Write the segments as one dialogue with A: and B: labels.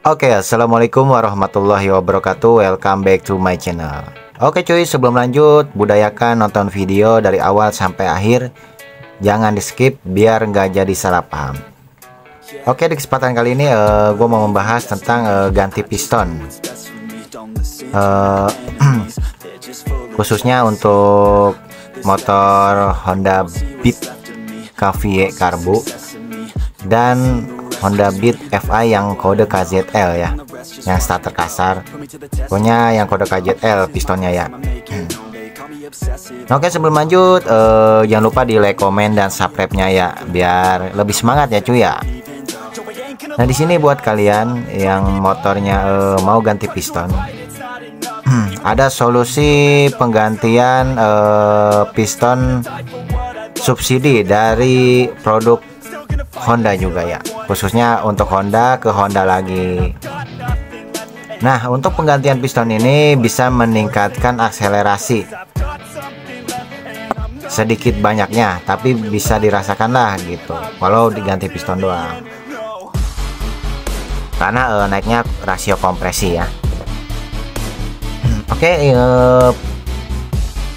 A: Oke, assalamualaikum warahmatullahi wabarakatuh. Welcome back to my channel. Oke cuy, sebelum lanjut, budayakan nonton video dari awal sampai akhir. Jangan di skip biar nggak jadi salah paham. Oke, di kesempatan kali ini gue mau membahas tentang ganti piston. Khususnya untuk motor Honda Beat KVY Karbu dan Honda Beat FI yang kode KZL ya, yang starter kasar. Pokoknya yang kode KZL pistonnya ya. Oke, sebelum lanjut jangan lupa di like, komen, dan subscribe-nya ya, biar lebih semangat ya cuy ya. Nah di sini buat kalian yang motornya mau ganti piston, ada solusi penggantian piston subsidi dari produk Honda juga ya, khususnya untuk Honda ke Honda lagi. Nah untuk penggantian piston ini bisa meningkatkan akselerasi sedikit banyaknya, tapi bisa dirasakan lah gitu walau diganti piston doang, karena naiknya rasio kompresi ya. Oke,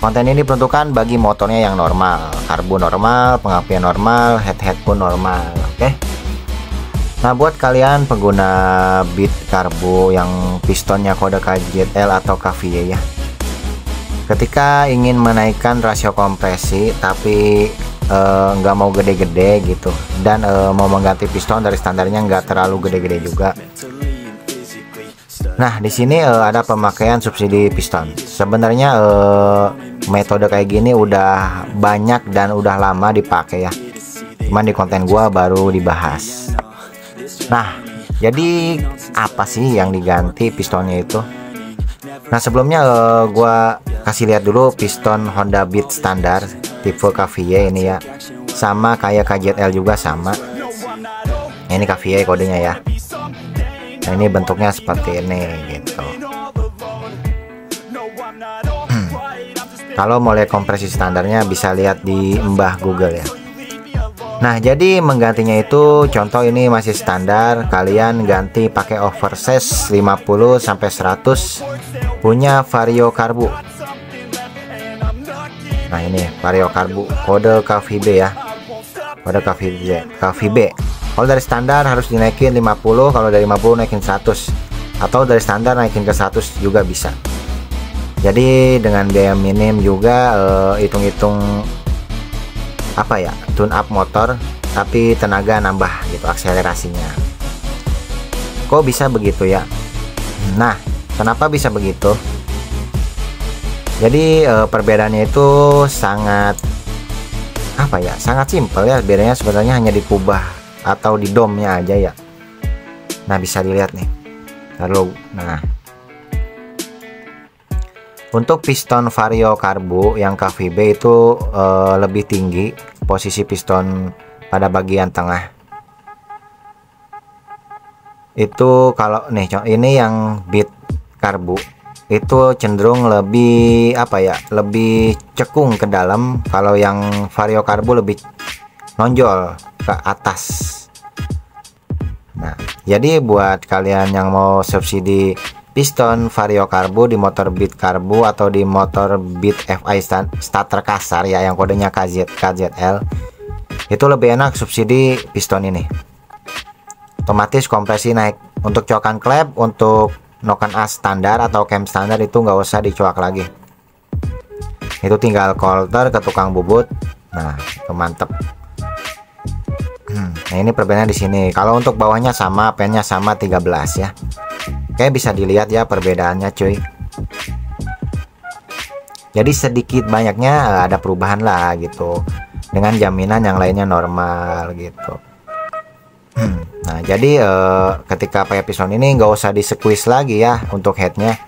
A: konten ini diperuntukkan bagi motornya yang normal, karbu normal, pengapian normal, head pun normal. Oke. Nah buat kalian pengguna Beat karbu yang pistonnya kode KZL atau KVY ya, ketika ingin menaikkan rasio kompresi tapi nggak mau gede-gede gitu, dan mau mengganti piston dari standarnya nggak terlalu gede-gede juga. Nah di sini ada pemakaian subsidi piston. Sebenarnya metode kayak gini udah banyak dan udah lama dipakai ya, cuman di konten gua baru dibahas. Nah jadi apa sih yang diganti pistonnya itu? Nah sebelumnya gua kasih lihat dulu piston Honda Beat standar tipe KVY ini ya, sama kayak KZL juga sama. Ini KVY kodenya ya. Nah ini bentuknya seperti ini gitu. Kalau mau lihat kompresi standarnya bisa lihat di Mbah Google ya. Nah jadi menggantinya itu, contoh ini masih standar, kalian ganti pakai oversize 50 sampai 100 punya Vario Karbu. Nah ini Vario Karbu kode KVB ya, kode KVB. Kalau dari standar harus dinaikin 50, kalau dari 50 naikin 100, atau dari standar naikin ke 100 juga bisa. Jadi dengan biaya minim juga, hitung-hitung apa ya, tune up motor tapi tenaga nambah gitu, akselerasinya. Kok bisa begitu ya? Nah kenapa bisa begitu? Jadi perbedaannya itu sangat apa ya, sangat simpel ya. Bedanya sebenarnya hanya di kubah atau di domnya aja ya. Nah bisa dilihat nih. Lalu nah untuk piston Vario Karbu yang KVB itu lebih tinggi posisi piston pada bagian tengah. Itu kalau nih ini yang Beat Karbu itu cenderung lebih apa ya, lebih cekung ke dalam. Kalau yang Vario Karbu lebih nonjol ke atas. Nah jadi buat kalian yang mau subsidi piston Vario Karbu di motor Beat Karbu atau di motor Beat FI starter kasar ya, yang kodenya KZL, itu lebih enak subsidi piston ini. Otomatis kompresi naik. Untuk coakan klep, untuk noken as standar atau cam standar itu nggak usah dicoak lagi, itu tinggal kolter ke tukang bubut. Nah itu mantep. Nah ini perbedaannya di sini. Kalau untuk bawahnya sama, pennya sama 13 ya. Oke, bisa dilihat ya perbedaannya cuy. Jadi sedikit banyaknya ada perubahan lah gitu, dengan jaminan yang lainnya normal gitu. Nah jadi ketika pakai piston ini nggak usah di squeeze lagi ya untuk headnya.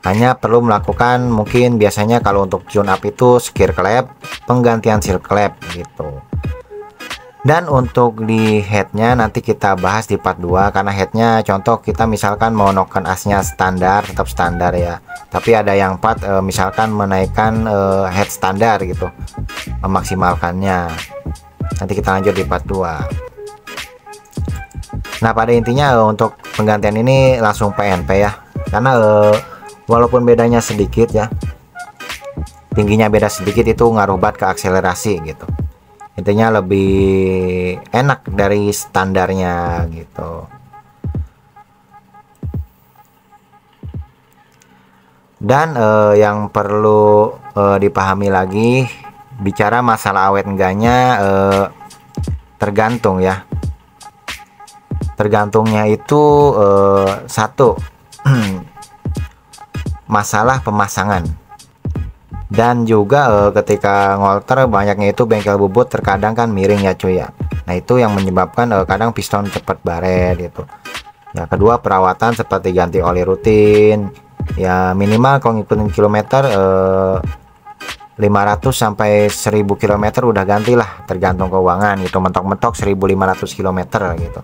A: Hanya perlu melakukan mungkin biasanya kalau untuk tune up itu skir klep, penggantian seal klep gitu. Dan untuk di headnya nanti kita bahas di part 2, karena headnya contoh kita misalkan mau noken asnya standar, tetap standar ya, tapi ada yang part misalkan menaikkan head standar gitu, memaksimalkannya. Nanti kita lanjut di part 2. Nah, pada intinya untuk penggantian ini langsung PNP ya, karena walaupun bedanya sedikit ya, tingginya beda sedikit, itu ngaruh banget ke akselerasi gitu. Intinya lebih enak dari standarnya gitu. Dan yang perlu dipahami lagi, bicara masalah awet enggaknya, tergantung ya. Tergantungnya itu satu masalah pemasangan, dan juga ketika ngolter banyaknya itu bengkel bubut terkadang kan miring ya cuy ya. Nah itu yang menyebabkan kadang piston cepat baret gitu ya. Kedua, perawatan seperti ganti oli rutin ya, minimal kalau ngikutin kilometer 500 sampai 1000 km udah gantilah, tergantung keuangan gitu. Mentok-mentok 1500 km gitu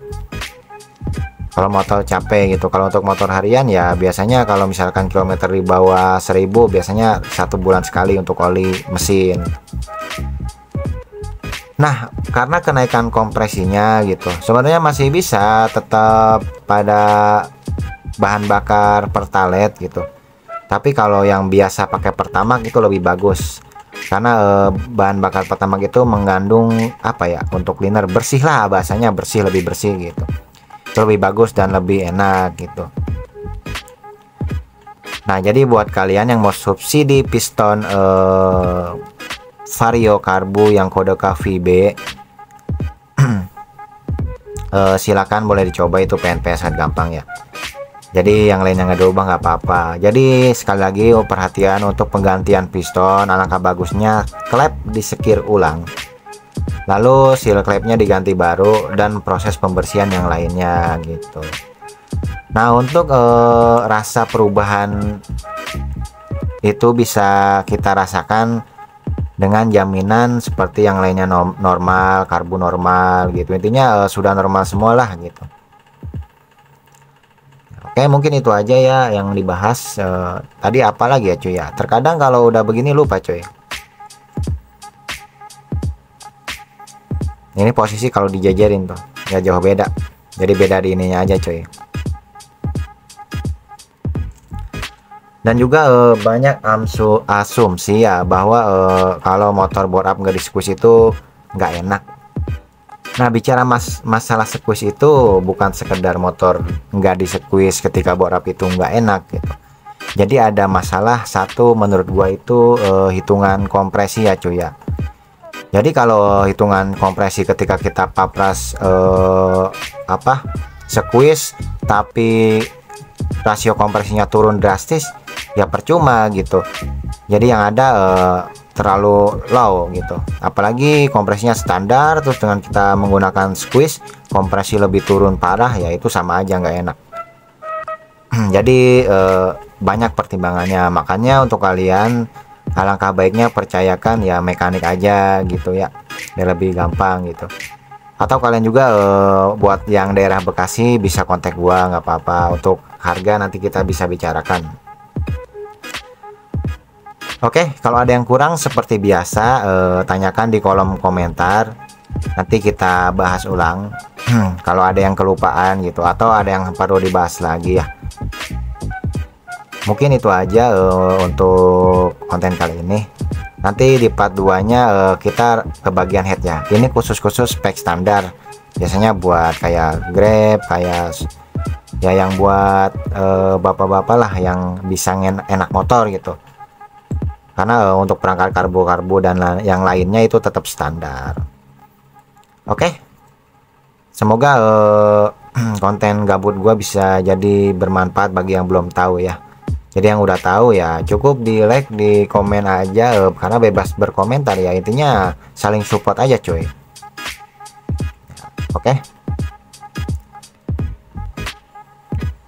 A: kalau motor capek gitu. Kalau untuk motor harian ya biasanya kalau misalkan kilometer di bawah 1000 biasanya 1 bulan sekali untuk oli mesin. Nah, karena kenaikan kompresinya gitu, sebenarnya masih bisa tetap pada bahan bakar Pertalite gitu. Tapi kalau yang biasa pakai Pertamax itu lebih bagus, karena bahan bakar Pertamax itu mengandung apa ya, untuk cleaner bersih lah, bahasanya bersih, lebih bersih gitu. Itu lebih bagus dan lebih enak gitu. Nah, jadi buat kalian yang mau subsidi piston Vario karbu yang kode KVB, silakan boleh dicoba, itu PNP sangat gampang ya. Jadi yang lainnya nggak diubah nggak apa-apa. Jadi sekali lagi perhatian untuk penggantian piston, alangkah bagusnya klep disekir ulang, lalu seal klepnya diganti baru, dan proses pembersihan yang lainnya gitu. Nah, untuk rasa perubahan itu bisa kita rasakan dengan jaminan seperti yang lainnya normal, karbu normal gitu. Intinya sudah normal semua lah gitu. Oke, mungkin itu aja ya yang dibahas. Tadi apa lagi ya cuy ya, terkadang kalau udah begini lupa cuy. Ini posisi kalau dijajarin tuh ya jauh beda, jadi beda di ininya aja cuy. Dan juga banyak asumsi ya bahwa kalau motor bore up nggak di squeeze itu nggak enak. Nah, bicara masalah squeeze itu bukan sekedar motor nggak di squeeze ketika bore up itu nggak enak gitu. Jadi ada masalah satu menurut gua itu hitungan kompresi ya cuy ya. Jadi kalau hitungan kompresi ketika kita papras squeeze tapi rasio kompresinya turun drastis, ya percuma gitu. Jadi yang ada terlalu low gitu. Apalagi kompresinya standar, terus dengan kita menggunakan squeeze kompresi lebih turun parah, ya itu sama aja nggak enak. Jadi banyak pertimbangannya. Makanya untuk kalian alangkah baiknya percayakan ya mekanik aja gitu ya, biar lebih gampang gitu. Atau kalian juga buat yang daerah Bekasi bisa kontak gua, nggak apa-apa. Untuk harga nanti kita bisa bicarakan. Oke, kalau ada yang kurang seperti biasa tanyakan di kolom komentar, nanti kita bahas ulang. Kalau ada yang kelupaan gitu atau ada yang perlu dibahas lagi ya. Mungkin itu aja untuk konten kali ini. Nanti di part 2 nya kita ke bagian headnya. Ini khusus spek standar, biasanya buat kayak Grab, kayak ya yang buat bapak-bapak lah yang bisa enak motor gitu. Karena untuk perangkat karbu dan yang lainnya itu tetap standar. Oke, semoga konten gabut gua bisa jadi bermanfaat bagi yang belum tahu ya. Jadi yang udah tahu ya cukup di like, di komen aja, karena bebas berkomentar ya, intinya saling support aja cuy. Oke,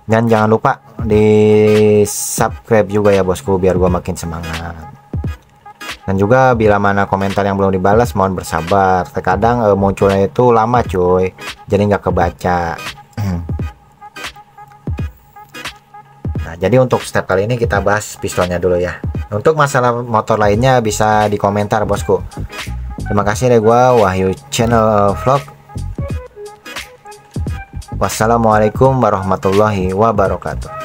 A: dan jangan lupa di subscribe juga ya bosku, biar gua makin semangat. Dan juga bila mana komentar yang belum dibalas mohon bersabar, terkadang munculnya itu lama cuy, jadi nggak kebaca. Nah, jadi untuk step kali ini kita bahas pistonnya dulu ya. Untuk masalah motor lainnya bisa di komentar bosku. Terima kasih dari gua Wahyu Channel Vlog. Wassalamualaikum warahmatullahi wabarakatuh.